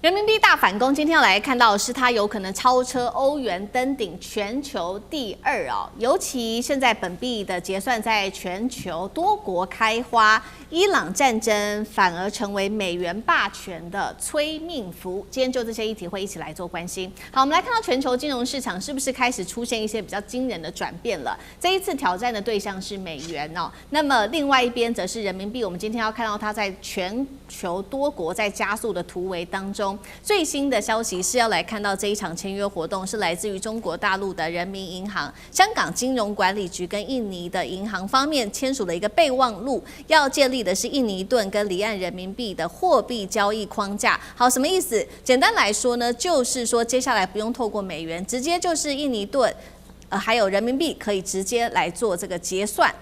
人民幣大反攻，今天要來看到的是它有可能超車歐元，登頂全球第2哦。尤其現在本幣的結算在全球多國開花，伊朗戰爭反而成為美元霸權的催命符。今天就這些議題會一起來做關心。好，我們來看到全球金融市場是不是開始出現一些比較驚人的轉變了？這一次挑戰的對象是美元哦，那麼另外一邊則是人民幣。我們今天要看到它在全球多國在加速的突圍當中。最新的消息是要來看到這一場簽約活動是來自於中國大陸的人民銀行、香港金融管理局跟印尼的銀行方面簽署了一個備忘錄，要建立的是印尼盾跟離岸人民幣的貨幣交易框架。好，什麼意思？簡單來說呢，就是說接下來不用透過美元，直接就是印尼盾。還有人民幣可以直接來做這個結算，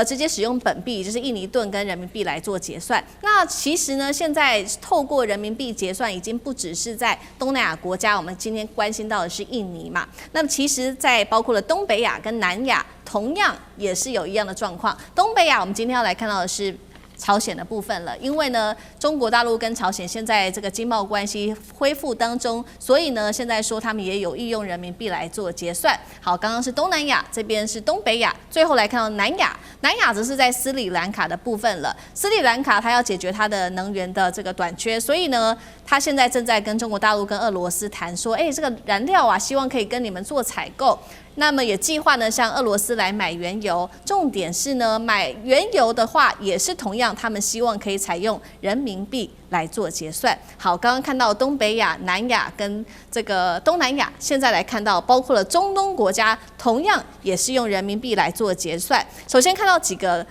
直接使用本幣，就是印尼盾跟人民幣來做結算。那其實呢，現在透過人民幣結算已經不只是在東南亞國家，我們今天關心到的是印尼嘛。那麼其實，在包括了東北亞跟南亞，同樣也是有一樣的狀況。東北亞，我們今天要來看到的是朝鮮的部分了，因為呢，中國大陸跟朝鮮現在這個經貿關係恢復當中，所以呢，現在說他們也有意用人民幣來做結算。好，剛剛是東南亞，這邊是東北亞，最後來看到南亞，南亞則是在斯里蘭卡的部分了。斯里蘭卡它要解決它的能源的這個短缺，所以呢，它現在正在跟中國大陸跟俄羅斯談說，這個燃料啊，希望可以跟你們做採購。那麼也計劃呢，向俄羅斯來買原油。重點是呢，買原油的話，也是同樣，他們希望可以採用人民幣來做結算。好，剛剛看到東北亞、南亞跟這個東南亞，現在來看到包括了中東國家，同樣也是用人民幣來做結算。首先看到幾個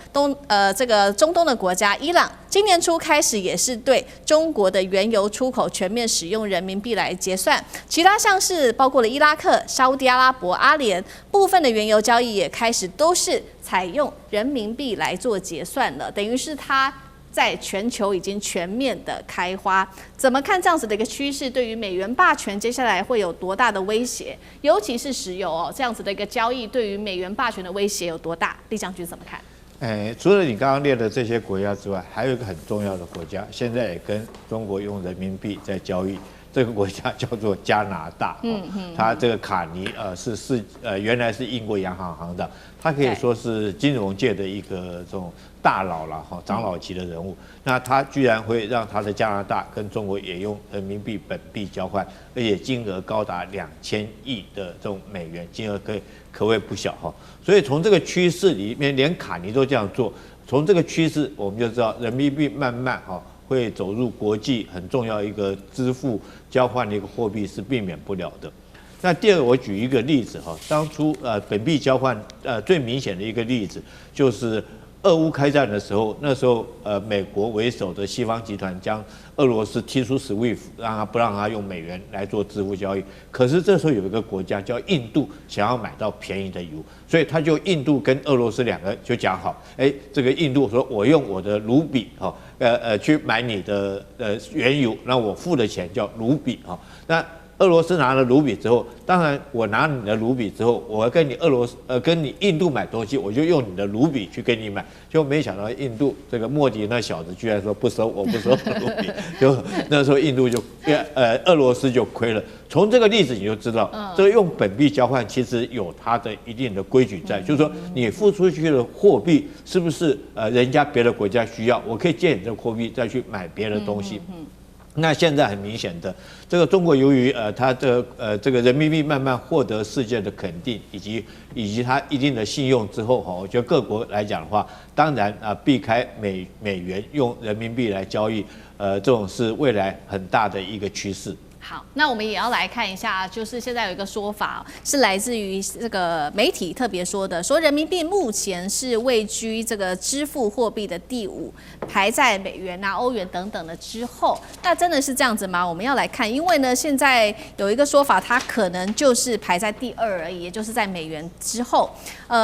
這個中東的國家，伊朗今年初開始也是對中國的原油出口全面使用人民幣來結算。其他像是包括了伊拉克、沙烏地阿拉伯、阿聯部分的原油交易也開始都是採用人民幣來做結算了，等於是它在全球已經全面的開花。怎麼看這樣子的一個趨勢？對於美元霸權接下來會有多大的威脅？尤其是石油哦，這樣子的一個交易對於美元霸權的威脅有多大？李將軍怎麼看？除了你剛剛列的這些國家之外，還有一個很重要的國家，現在也跟中國用人民幣在交易。這個國家叫做加拿大，它這個卡尼原來是英國洋行的，他可以說是金融界的一個這種大佬了哈，長老級的人物。那他居然會讓他的加拿大跟中國也用人民幣本幣交換，而且金額高達2000億的這種美元，金額可謂不小哈。所以從這個趨勢裡面，連卡尼都這樣做，從這個趨勢我們就知道人民幣慢慢會走入國際很重要一個支付交換的一個貨幣是避免不了的。那第二個，我舉一個例子哈，當初本幣交換最明顯的一個例子就是俄烏開戰的時候，那時候美國為首的西方集團將俄羅斯踢出 SWIFT， 不讓他用美元來做支付交易。可是這時候有一個國家叫印度，想要買到便宜的油，所以他就印度跟俄羅斯2個就講好，這個印度說我用我的盧比去買你的原油，那我付的錢叫盧比哈。那俄羅斯拿了盧比之後，當然我拿你的盧比之後，我要跟你跟你印度買東西，我就用你的盧比去跟你買，就沒想到印度這個莫迪那小子居然說不收，我不收盧比，就那時候印度就俄羅斯就虧了。從這個例子你就知道，這個用本幣交換其實有它的一定的規矩在，就是說你付出去的貨幣是不是人家別的國家需要，我可以借你這個貨幣再去買別的東西。那現在很明顯的，這個中國由於它的這個人民幣慢慢獲得世界的肯定，以及它一定的信用之後哈，我覺得各國來講的話，當然避開美元用人民幣來交易，這種是未來很大的一個趨勢。好，那我們也要來看一下，就是現在有一個說法是來自於這個媒體特別說的，說人民幣目前是位居這個支付貨幣的第5，排在美元歐元等等的之後。那真的是這樣子嗎？我們要來看，因為呢，現在有一個說法，它可能就是排在第2而已，也就是在美元之後。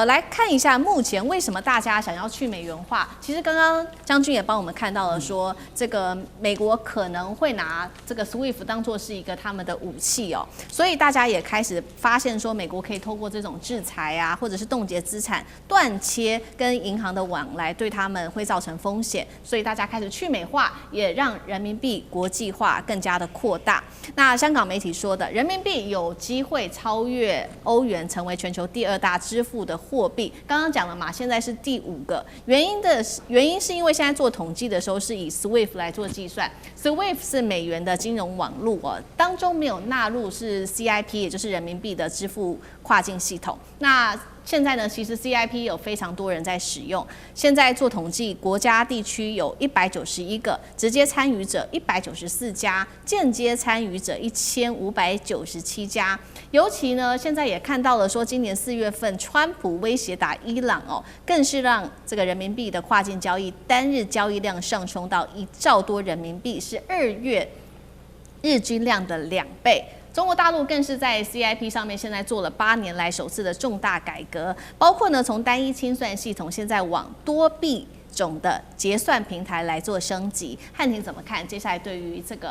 來看一下目前為什麼大家想要去美元化。其實剛剛將軍也幫我們看到了說，這個美國可能會拿這個 SWIFT 當作是是一個他們的武器哦。所以大家也開始發現說，美國可以透過這種制裁啊，或者是凍結資產、斷切跟銀行的往來，對他們會造成風險。所以大家開始去美化，也讓人民幣國際化更加的擴大。那香港媒體說的，人民幣有機會超越歐元，成為全球第2大支付的貨幣。剛剛講了嘛，現在是第5個。原因是因為現在做統計的時候是以 SWIFT 來做計算 ，SWIFT 是美元的金融網絡哦，當中沒有納入是 CIP， 也就是人民幣的支付跨境系統。那現在呢，其實 CIP 有非常多人在使用。現在做統計，國家地區有191個，直接參與者194家，間接參與者1597家。尤其呢，現在也看到了說，今年4月份，川普威脅打伊朗哦，更是讓這個人民幣的跨境交易單日交易量上衝到1兆多人民幣，是2月日均量的2倍。中國大陸更是在 CIP 上面現在做了8年來首次的重大改革，包括呢從單一清算系統現在往多幣種的結算平台來做升級。漢庭怎麼看接下來對於這個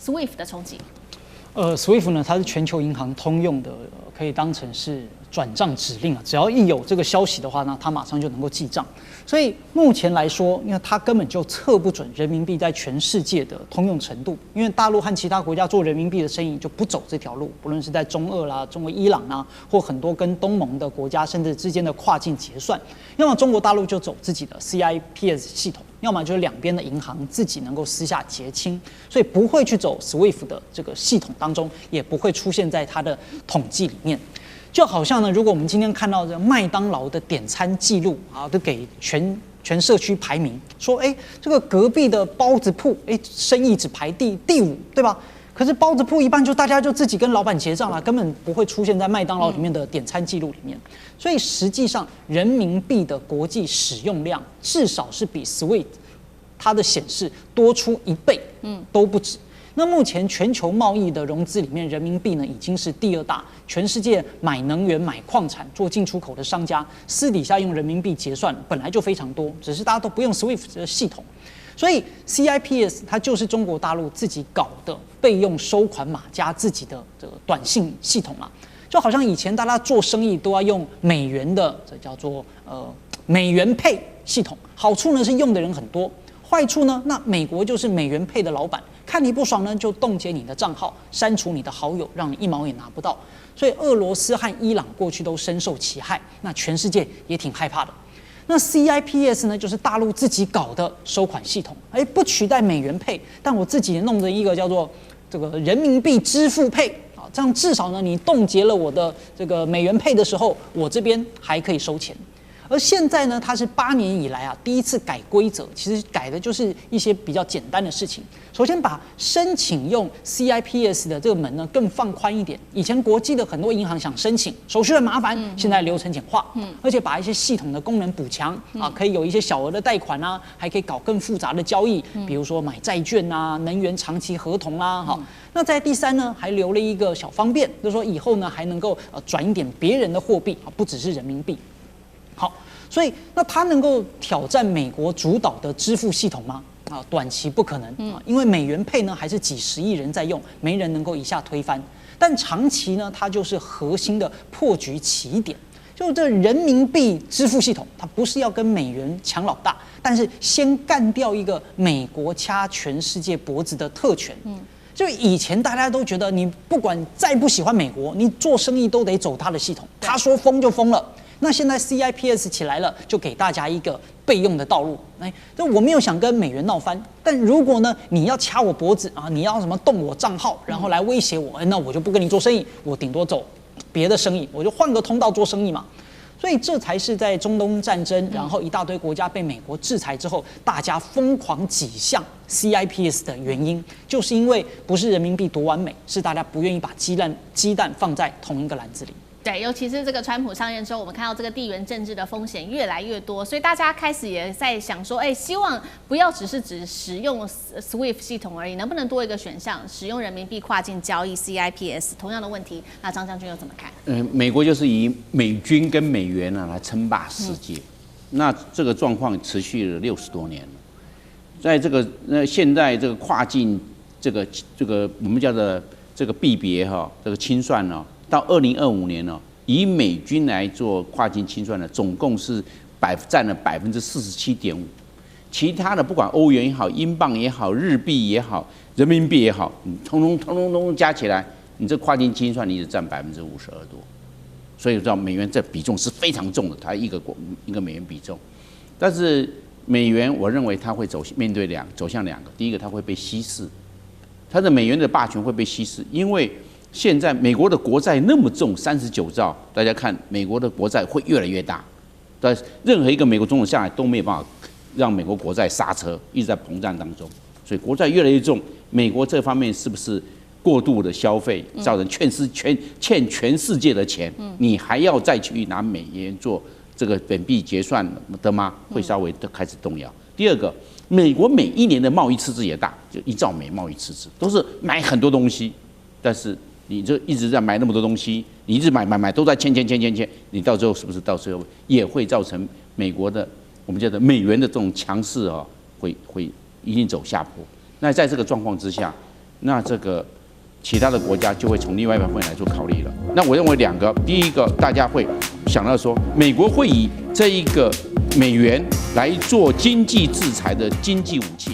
SWIFT 的衝擊？SWIFT 呢，它是全球銀行通用的，可以当成是轉賬指令啊，只要一有這個消息的話呢，它馬上就能夠記賬。所以目前來說，因為它根本就測不準人民幣在全世界的通用程度，因為大陸和其他國家做人民幣的生意就不走這條路，不論是在中俄啦、中國伊朗啊，或很多跟東盟的國家甚至之間的跨境結算，要麼中國大陸就走自己的 CIPS 系統，要麼就是兩邊的銀行自己能夠私下結清，所以不會去走 SWIFT 的這個系統當中，也不會出現在它的統計裡面。就好像呢，如果我們今天看到這麥當勞的點餐記錄啊，都給全社區排名，說這個隔壁的包子鋪生意只排第5，對吧？可是包子鋪一半就大家就自己跟老闆結賬了，根本不會出現在麥當勞裡面的點餐記錄裡面。所以實際上人民幣的國際使用量至少是比 SWIFT 它的顯示多出1倍，都不止。那目前全球貿易的融資裡面，人民幣呢已經是第2大。全世界買能源、買礦產、做進出口的商家，私底下用人民幣結算本來就非常多，只是大家都不用 SWIFT 的系統。所以 CIPS 它就是中国大陸自己搞的備用收款碼加自己的這個短信系統嘛，就好像以前大家做生意都要用美元的，這叫做美元配系統。好處呢是用的人很多，壞處呢，那美國就是美元配的老闆。看你不爽呢，就凍結你的賬號，刪除你的好友，讓你1毛也拿不到。所以俄羅斯和伊朗過去都深受其害，那全世界也挺害怕的。那 CIPS 呢，就是大陸自己搞的收款系統，不取代美元配，但我自己弄的一個叫做这個人民幣支付配啊，這樣至少呢，你凍結了我的這個美元配的時候，我這邊還可以收錢。而現在呢，它是8年以來啊第一次改規則，其實改的就是一些比較簡單的事情。首先把申請用 CIPS 的這個門呢更放寬一點。以前國際的很多銀行想申請，手續很麻煩，現在流程簡化，而且把一些系統的功能補強啊，可以有一些小額的貸款啊，還可以搞更複雜的交易，比如說買債券啊、能源長期合同啦，哈。那在第3呢，還留了一個小方便，就是說以後呢還能夠轉一點別人的貨幣啊，不只是人民幣。好，所以那它能夠挑戰美國主導的支付系統嗎？啊，短期不可能啊，因為美元配呢還是幾十億人在用，沒人能夠一下推翻。但長期呢，它就是核心的破局起點。就這人民幣支付系統，它不是要跟美元搶老大，但是先幹掉一個美國掐全世界脖子的特權。就以前大家都覺得，你不管再不喜歡美國，你做生意都得走他的系統，他說封就封了。那現在 CIPS 起來了，就給大家一個備用的道路。就我沒有想跟美元鬧翻，但如果呢你要掐我脖子啊，你要什麼動我賬號，然後來威脅我，那我就不跟你做生意，我頂多走別的生意，我就換個通道做生意嘛。所以這才是在中東戰爭，然後一大堆國家被美國制裁之後，大家瘋狂擠向 CIPS 的原因，就是因為不是人民幣多完美，是大家不願意把雞蛋放在同一個籃子裡。对，尤其是這個川普上任之後，我們看到這個地緣政治的風險越來越多，所以大家開始也在想說，希望不要只使用 SWIFT 系統而已，能不能多一個選項，使用人民幣跨境交易 CIPS？ 同樣的問題，那張將軍又怎麼看？美國就是以美軍跟美元來稱霸世界，那這個狀況持續了60多年了，在這個現在這個跨境這個我們叫做這個幣別這個清算呢，到2025年呢，以美軍來做跨境清算呢，總共是占了47.5%，其他的不管歐元也好、英鎊也好、日幣也好、人民幣也好，你通通加起來，你這跨境清算你只占52%多，所以知道美元這比重是非常重的，它一个美元比重，但是美元我認為它會走向兩個，第一個它會被稀釋，它的美元的霸權會被稀釋，因為現在美國的國債那麼重，39兆，大家看美國的國債會越來越大，但任何一個美國總統下來都沒有辦法讓美國國債剎車，一直在膨脹當中，所以國債越來越重，美國這方面是不是過度的消費，造成欠全世界的錢，你還要再去拿美元做這個本幣結算的嗎？會稍微的開始動搖。第二個，美國每一年的貿易赤字也大，就1兆美貿易赤字，都是買很多東西，但是你就一直在買那麼多東西，你一直買都在欠，你到最後是不是到最後也會造成美國的我們叫做美元的這種強勢會一定走下坡。那在這個狀況之下，那這個其他的國家就會從另外一方面來做考慮了。那我認為兩個，第一個大家會想到說，美國會以這一個美元來做經濟制裁的經濟武器。